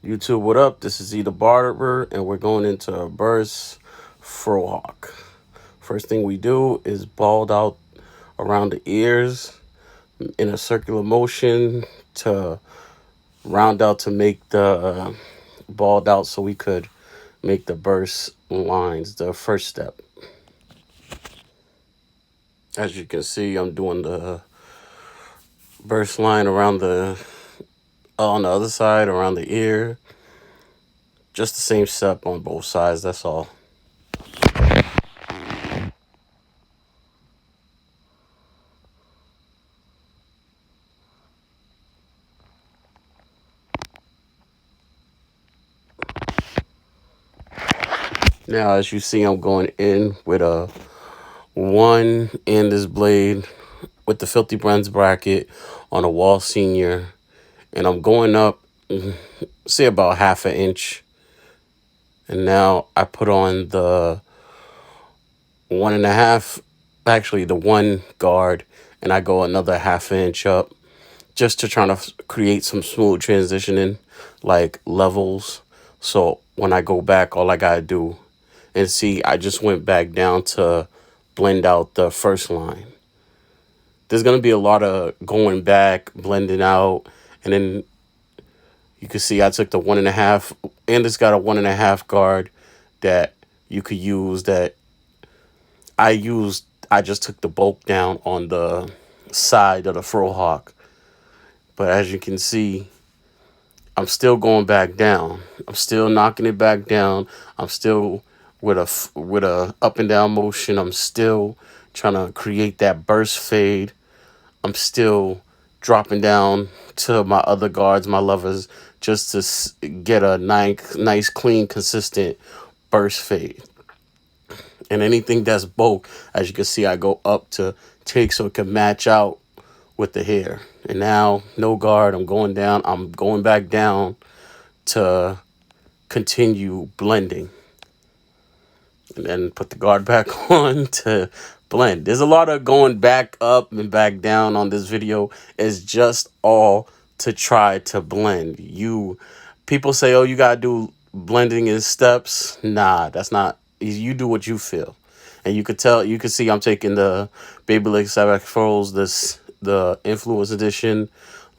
YouTube, what up? This is the Barber, and we're going into a burst Fro Hawk. First thing we do is bald out around the ears in a circular motion to round out to make the bald out so we could make the burst lines, the first step. As you can see, I'm doing the burst line around on the other side, around the ear. Just the same step on both sides, that's all. Now, as you see, I'm going in with a one in this blade with the Filthy Brands bracket on a wall senior, and I'm going up, say about half an inch. And now I put on the 1.5, actually the one guard, and I go another half inch up just to try to create some smooth transitioning, like levels. So when I go back, all I gotta do, and see, I just went back down to blend out the first line. There's going to be a lot of going back, blending out, and then you can see I took the 1.5, and it's got a 1.5 guard that you could use that I used. I just took the bulk down on the side of the Fro Hawk. But as you can see, I'm still going back down. I'm still knocking it back down. I'm still with a up and down motion. I'm still trying to create that burst fade. I'm still dropping down to my other guards, my levers, just to get a nice, clean, consistent burst fade. And anything that's bulk, as you can see, I go up to take so it can match out with the hair. And now, no guard, I'm going down. I'm going back down to continue blending. And then put the guard back on to blend. There's a lot of going back up and back down on this video. It's just all to try to blend. People say, oh, you gotta do blending in steps. Nah, that's not. You do what you feel. And you could see I'm taking the Babyliss Sabac Froze, the Influence Edition,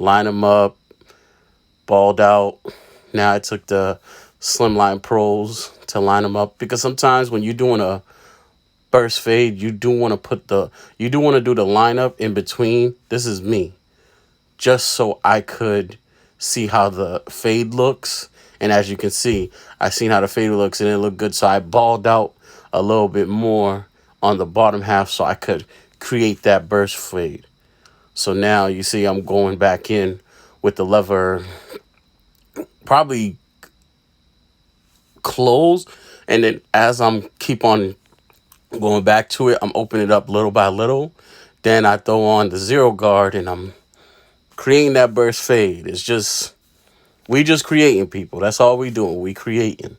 line them up, balled out. Now I took the Slimline Pros to line them up, because sometimes when you're doing a burst fade, you do want to do the lineup in between. This is me, just so I could see how the fade looks. And as you can see, I seen how the fade looks and it looked good, so I balled out a little bit more on the bottom half so I could create that burst fade. So now you see I'm going back in with the lever probably closed, and then as I'm keep on going back to it, I'm opening it up little by little. Then I throw on the zero guard and I'm creating that burst fade. We just creating, people. That's all we doing. We creating.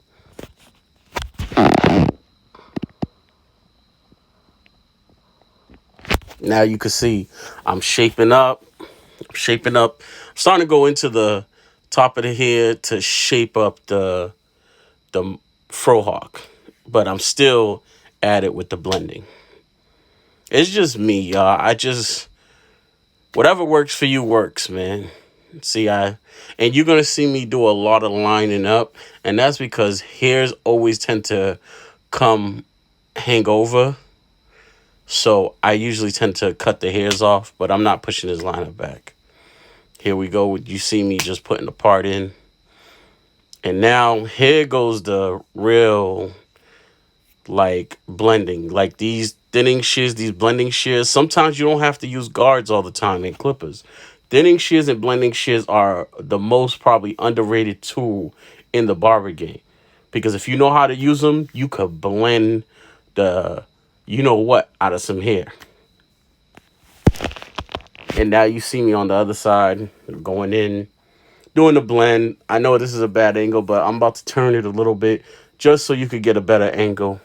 Now you can see I'm shaping up. I'm starting to go into the top of the head to shape up the Fro Hawk, but I'm still at it with the blending. It's just me, y'all. Whatever works for you works, man. And you're gonna see me do a lot of lining up, and that's because hairs always tend to come hang over. So I usually tend to cut the hairs off, but I'm not pushing this liner back. Here we go. You see me just putting the part in. And now here goes the real, like, blending. Like these thinning shears, these blending shears. Sometimes you don't have to use guards all the time in clippers. Thinning shears and blending shears are the most probably underrated tool in the barber game. Because if you know how to use them, you could blend the you know what out of some hair. And now you see me on the other side going in, doing the blend. I know this is a bad angle, but I'm about to turn it a little bit just so you could get a better angle.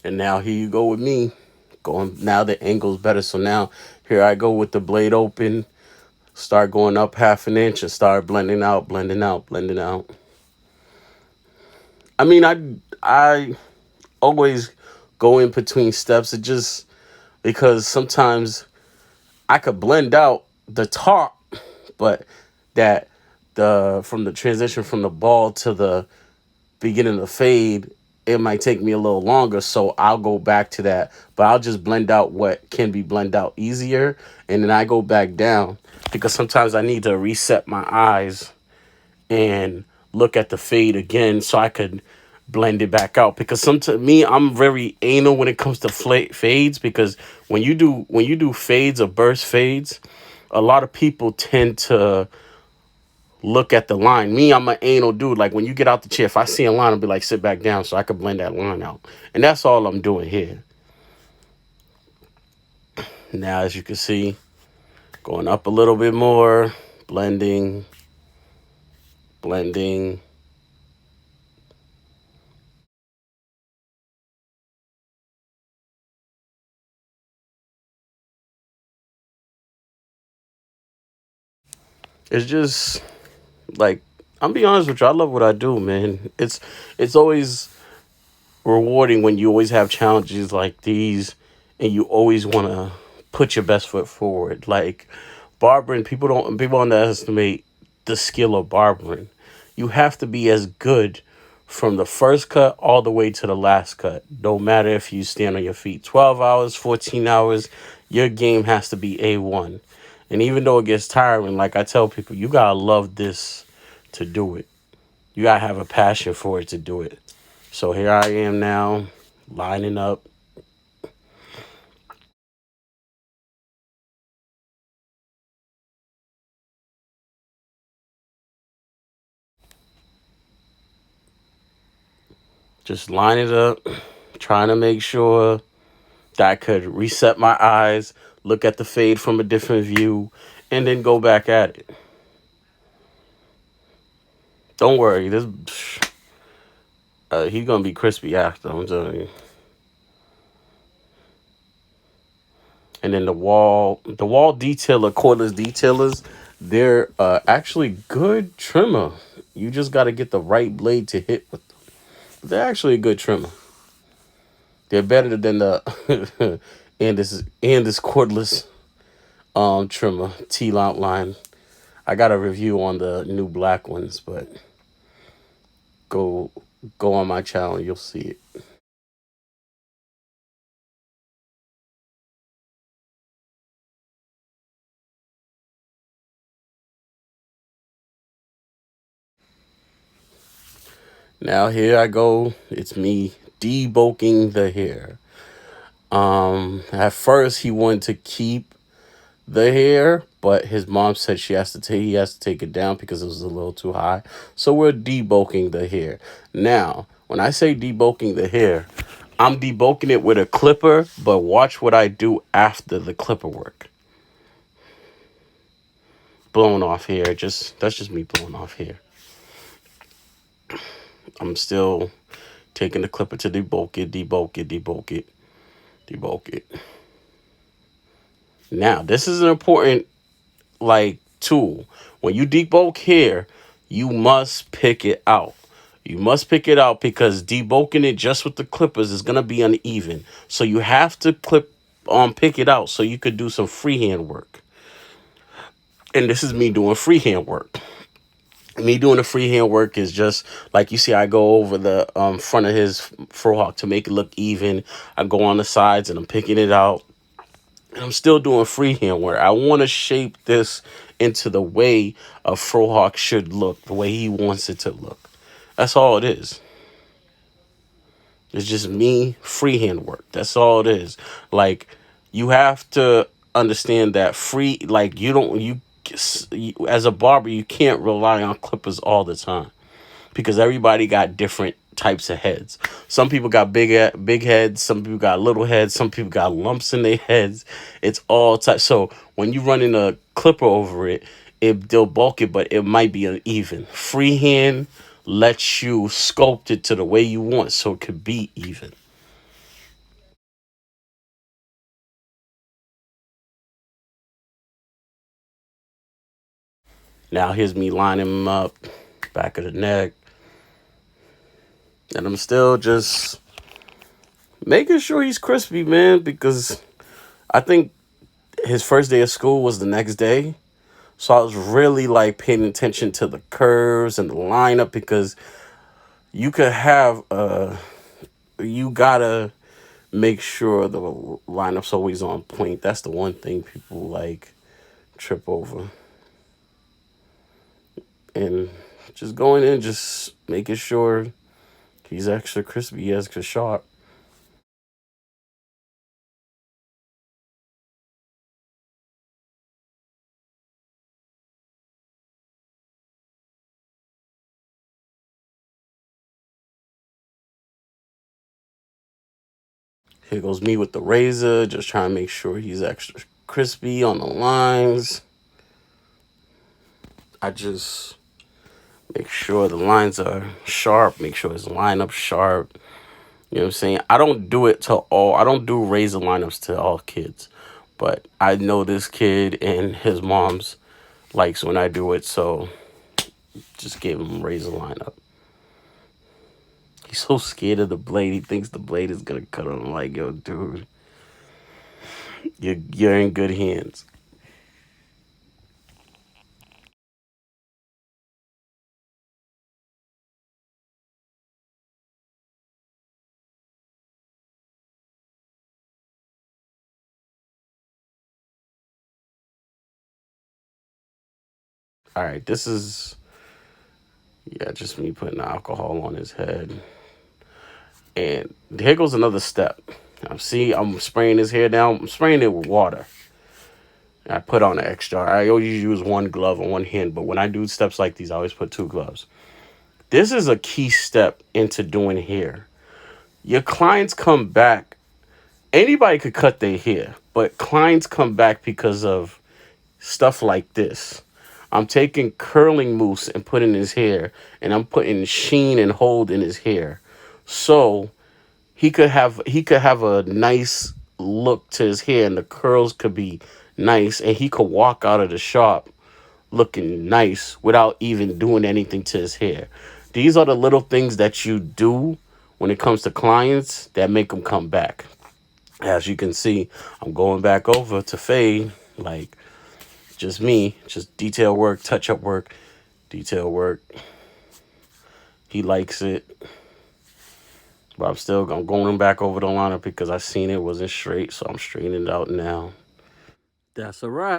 And now here you go with me. Going now the angle's better. So now here I go with the blade open. Start going up half an inch and start blending out, blending out, blending out. I mean, I always go in between steps. It just because sometimes I could blend out the top, but that the from the transition from the ball to the beginning of fade, it might take me a little longer. So I'll go back to that, but I'll just blend out what can be blended out easier, and then I go back down because sometimes I need to reset my eyes and look at the fade again so I could blend it back out. Because some to me, I'm very anal when it comes to fades. Because when you do fades or burst fades, a lot of people tend to look at the line. Me, I'm an anal dude. Like when you get out the chair, if I see a line, I'll be like, sit back down so I can blend that line out. And that's all I'm doing here. Now, as you can see, going up a little bit more, blending, blending. It's just like I'm be honest with you, I love what I do, man. It's always rewarding when you always have challenges like these and you always want to put your best foot forward. Like barbering, people underestimate the skill of barbering. You have to be as good from the first cut all the way to the last cut. No matter if you stand on your feet 12 hours, 14 hours, your game has to be A1. And even though it gets tiring, like I tell people, you gotta love this to do it. You gotta have a passion for it to do it. So here I am now, lining up, just line it up, trying to make sure that I could reset my eyes, look at the fade from a different view, and then go back at it. Don't worry, this he's gonna be crispy after. I'm telling you. And then the wall detailer, cordless detailers, they're actually good trimmer. You just got to get the right blade to hit with them. They're actually a good trimmer. They're better than the and this cordless trimmer T line. I got a review on the new black ones, but go go on my channel, you'll see it. Now here I go. It's me debulking the hair. At first he wanted to keep the hair, but his mom said he has to take it down because it was a little too high. So we're debulking the hair. Now, when I say debulking the hair, I'm debulking it with a clipper, but watch what I do after the clipper work. Blowing off hair, just that's just me blowing off hair. I'm still taking the clipper to debulk it, debulk it, debulk it, debulk it. Now, this is an important like tool. When you debulk hair, you must pick it out. You must pick it out because debulking it just with the clippers is gonna be uneven. So you have to pick it out so you could do some freehand work. And this is me doing freehand work. Me doing the freehand work is just like you see. I go over the front of his Fro Hawk to make it look even. I go on the sides and I'm picking it out. And I'm still doing freehand work. I want to shape this into the way a Fro Hawk should look, the way he wants it to look. That's all it is. It's just me freehand work. That's all it is. Like you have to understand that like as a barber you can't rely on clippers all the time because everybody got different types of heads. Some people got big heads, some people got little heads, some people got lumps in their heads. It's all types. So when you run in a clipper over it, they'll bulk it, but it might be uneven. Freehand lets you sculpt it to the way you want so it could be even. Now here's me lining him up, back of the neck, and I'm still just making sure he's crispy, man, because I think his first day of school was the next day. So I was really like paying attention to the curves and the lineup because you could have you gotta make sure the lineup's always on point. That's the one thing people like trip over. And just going in, just making sure he's extra crispy, extra sharp. Here goes me with the razor, just trying to make sure he's extra crispy on the lines. I just make sure the lines are sharp, make sure his lineup sharp. You know what I'm saying? I don't do razor lineups to all kids. But I know this kid and his mom's likes when I do it, so just gave him a razor lineup. He's so scared of the blade. He thinks the blade is gonna cut him. Like, yo, dude, you're in good hands. All right, this is yeah, just me putting the alcohol on his head. And here goes another step. I'm spraying his hair down. I'm spraying it with water. I put on an extra. I always use one glove on one hand, but when I do steps like these, I always put two gloves. This is a key step into doing hair. Your clients come back. Anybody could cut their hair, but clients come back because of stuff like this. I'm taking curling mousse and putting in his hair, and I'm putting sheen and hold in his hair. So he could have a nice look to his hair and the curls could be nice and he could walk out of the shop looking nice without even doing anything to his hair. These are the little things that you do when it comes to clients that make them come back. As you can see, I'm going back over to fade, like just me, just detail work, touch up work, detail work. He likes it. But I'm going back over the lineup because I seen it wasn't straight, so I'm straightening it out now. That's a wrap.